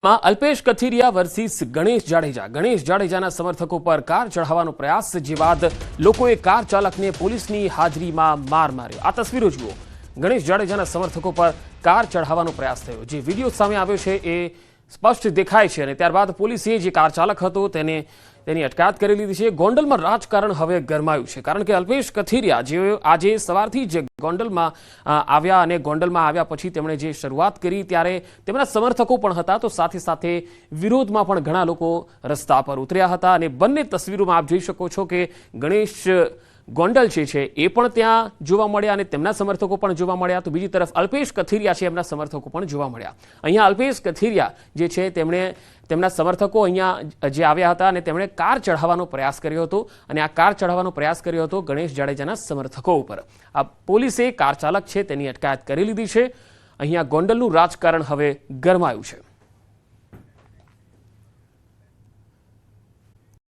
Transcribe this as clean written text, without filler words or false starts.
Alpesh Kathiria versus Ganesh જાડેજાના સમર્થકો પર કાર ચઢાવવાનો પ્રયાસ જે બાદ લોકોએ કાર ચાલકને પોલીસની હાજરીમાં માર માર્યો। આ તસવીરો જુઓ। ગણેશ જાડેજાના સમર્થકો પર કાર ચઢાવવાનો પ્રયાસ થયો। જે વિડીયો સામે આવ્યો છે એ સ્પષ્ટ દેખાય છે અને ત્યારબાદ પોલીસે જે કાર ચાલક હતો તેની અટકાયત કરી લીધી છે। ગોંડલમાં રાજકારણ હવે ગરમાયું છે કારણ કે અલ્પેશ કથિરિયા જે આજે સવારથી જ ગોંડલમાં આવ્યા અને ગોંડલમાં આવ્યા પછી તેમણે જે શરૂઆત કરી ત્યારે તેમના સમર્થકો પણ હતા તો સાથે સાથે વિરોધમાં પણ ઘણા લોકો રસ્તા પર ઉતર્યા હતા અને બંને તસવીરોમાં આપ જોઈ શકો છો કે ગણેશ ગોંડલ છે એ પણ ત્યાં જોવા મળ્યા અને તેમના સમર્થકો પણ જોવા મળ્યા તો બીજી તરફ અલ્પેશ કથિરિયા છે એમના સમર્થકો પણ જોવા મળ્યા। અહીંયા અલ્પેશ કથિરિયા જે છે તેમના સમર્થકો અહીંયા જે આવ્યા હતા અને તેમણે કાર ચઢાવવાનો પ્રયાસ કર્યો હતો અને આ કાર ચઢાવવાનો પ્રયાસ કર્યો હતો ગણેશ જાડેજાના સમર્થકો ઉપર। આ પોલીસે કાર ચાલક છે તેની અટકાયત કરી લીધી છે। અહીંયા ગોંડલનું રાજકારણ હવે ગરમાયું છે।